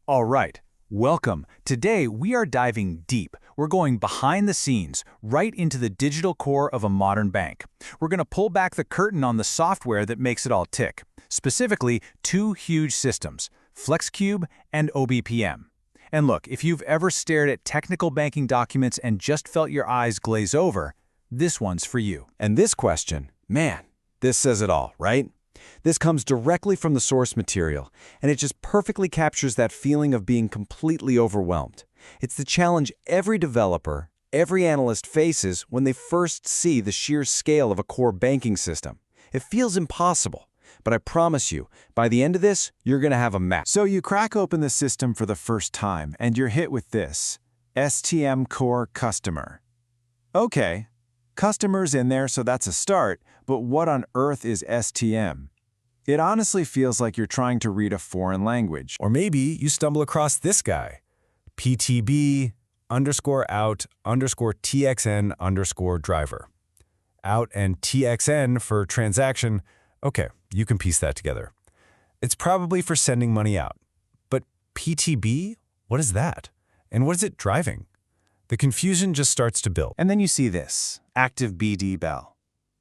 All right, welcome. Today we are diving deep. We're going behind the scenes, right into the digital core of a modern bank. We're going to pull back the curtain on the software that makes it all tick. Specifically, two huge systems, Flexcube and OBPM. And look, if you've ever stared at technical banking documents and just felt your eyes glaze over, this one's for you. And this question, man, this says it all, right? This comes directly from the source material, and it just perfectly captures that feeling of being completely overwhelmed. It's the challenge every developer, every analyst faces when they first see the sheer scale of a core banking system. It feels impossible, but I promise you, by the end of this, you're going to have a map. So you crack open the system for the first time, and you're hit with this, STM Core Customer. Okay, customer's in there, so that's a start, but what on earth is STM? It honestly feels like you're trying to read a foreign language. Or maybe you stumble across this guy, PTB _out _TXN _driver. Out and TXN for transaction. Okay, you can piece that together. It's probably for sending money out. But PTB? What is that? And what is it driving? The confusion just starts to build. And then you see this, active BD bell.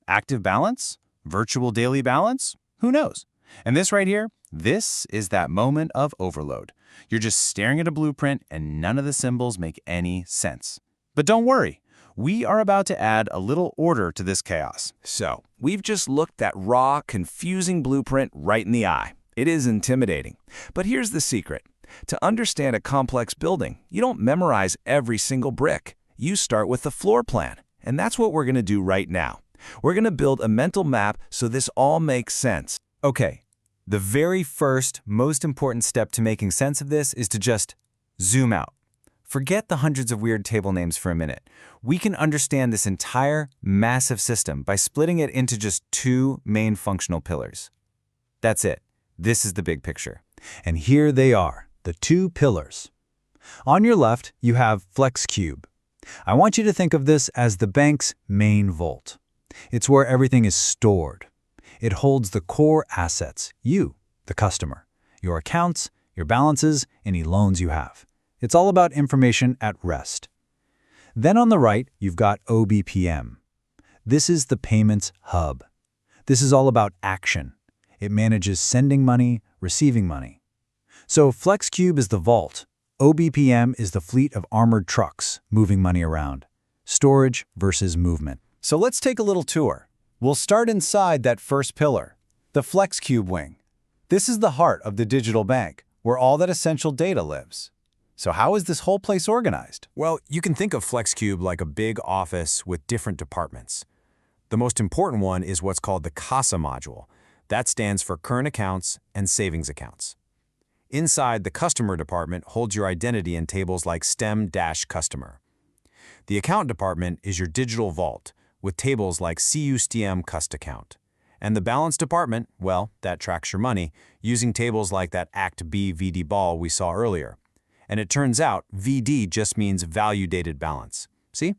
Active balance? Virtual daily balance? Who knows? And this right here, this is that moment of overload. You're just staring at a blueprint and none of the symbols make any sense. But don't worry, we are about to add a little order to this chaos. So, we've just looked that raw, confusing blueprint right in the eye. It is intimidating. But here's the secret. To understand a complex building, you don't memorize every single brick. You start with the floor plan. And that's what we're going to do right now. We're going to build a mental map so this all makes sense. Okay, the very first, most important step to making sense of this is to just zoom out. Forget the hundreds of weird table names for a minute. We can understand this entire massive system by splitting it into just two main functional pillars. That's it. This is the big picture. And here they are, the two pillars. On your left, you have Flexcube. I want you to think of this as the bank's main vault. It's where everything is stored. It holds the core assets, you, the customer, your accounts, your balances, any loans you have. It's all about information at rest. Then on the right, you've got OBPM. This is the payments hub. This is all about action. It manages sending money, receiving money. So Flexcube is the vault. OBPM is the fleet of armored trucks moving money around. Storage versus movement. So let's take a little tour. We'll start inside that first pillar, the Flexcube wing. This is the heart of the digital bank, where all that essential data lives. So how is this whole place organized? Well, you can think of Flexcube like a big office with different departments. The most important one is what's called the CASA module. That stands for current accounts and savings accounts. Inside, the customer department holds your identity in tables like STEM-customer. The account department is your digital vault, with tables like CUSTM Cust Account. And the balance department, well, that tracks your money, using tables like that Act B VD ball we saw earlier. And it turns out VD just means value dated balance. See?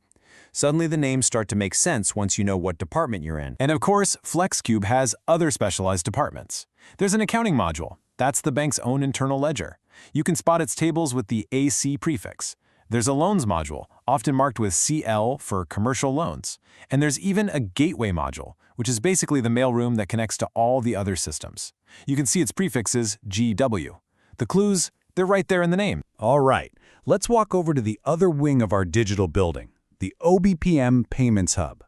Suddenly the names start to make sense once you know what department you're in. And of course, Flexcube has other specialized departments. There's an accounting module. That's the bank's own internal ledger. You can spot its tables with the AC prefix. There's a loans module, often marked with CL for commercial loans. And there's even a gateway module, which is basically the mailroom that connects to all the other systems. You can see its prefixes GW. The clues, they're right there in the name. All right, let's walk over to the other wing of our digital building, the OBPM Payments Hub.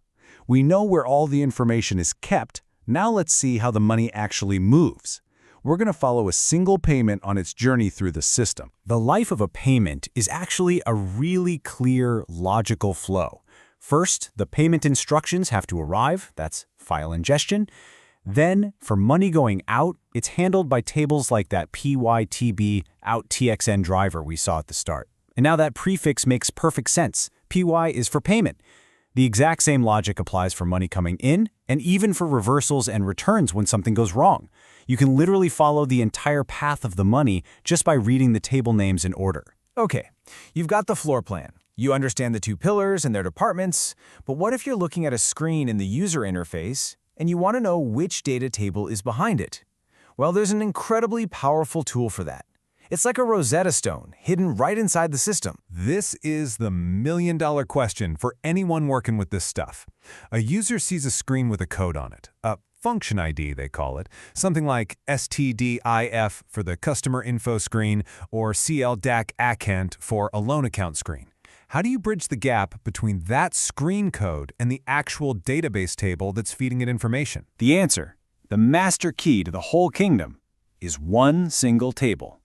We know where all the information is kept. Now let's see how the money actually moves. We're going to follow a single payment on its journey through the system. The life of a payment is actually a really clear, logical flow. First, the payment instructions have to arrive. That's file ingestion. Then, for money going out, it's handled by tables like that PYTB out TXN driver we saw at the start. And now that prefix makes perfect sense. PY is for payment. The exact same logic applies for money coming in and even for reversals and returns when something goes wrong. You can literally follow the entire path of the money just by reading the table names in order. Okay, you've got the floor plan. You understand the two pillars and their departments, but what if you're looking at a screen in the user interface and you want to know which data table is behind it? Well, there's an incredibly powerful tool for that. It's like a Rosetta Stone, hidden right inside the system. This is the million-dollar question for anyone working with this stuff. A user sees a screen with a code on it, a function ID they call it, something like STDIF for the customer info screen or CLDAC account for a loan account screen. How do you bridge the gap between that screen code and the actual database table that's feeding it information? The answer, the master key to the whole kingdom, is one single table.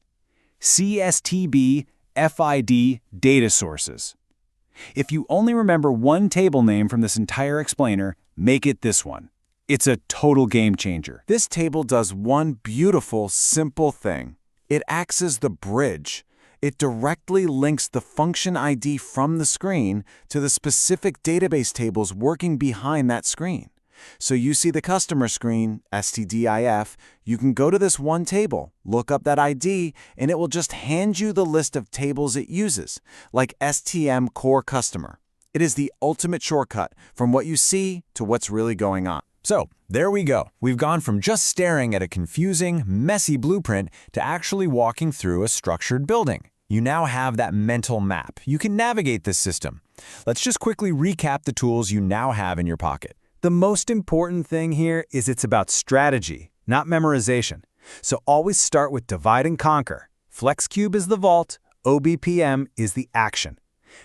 CSTB FID data sources. If you only remember one table name from this entire explainer, make it this one. It's a total game changer. This table does one beautiful, simple thing. It acts as the bridge. It directly links the function ID from the screen to the specific database tables working behind that screen. So you see the customer screen, STDIF, you can go to this one table, look up that ID, and it will just hand you the list of tables it uses, like STM Core Customer. It is the ultimate shortcut from what you see to what's really going on. So, there we go. We've gone from just staring at a confusing, messy blueprint to actually walking through a structured building. You now have that mental map. You can navigate this system. Let's just quickly recap the tools you now have in your pocket. The most important thing here is it's about strategy, not memorization. So always start with divide and conquer. Flexcube is the vault, OBPM is the action.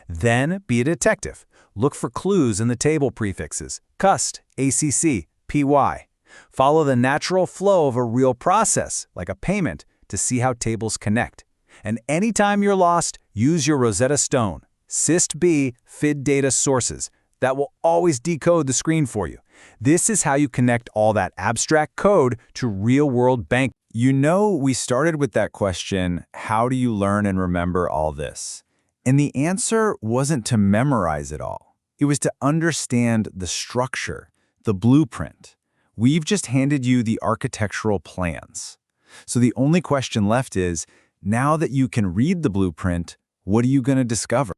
Then be a detective. Look for clues in the table prefixes, cust, ACC, PY. Follow the natural flow of a real process, like a payment, to see how tables connect. And anytime you're lost, use your Rosetta Stone, SysB FID data sources. That will always decode the screen for you. This is how you connect all that abstract code to real-world bank. You know, we started with that question, how do you learn and remember all this? And the answer wasn't to memorize it all. It was to understand the structure, the blueprint. We've just handed you the architectural plans. So the only question left is, now that you can read the blueprint, what are you going to discover?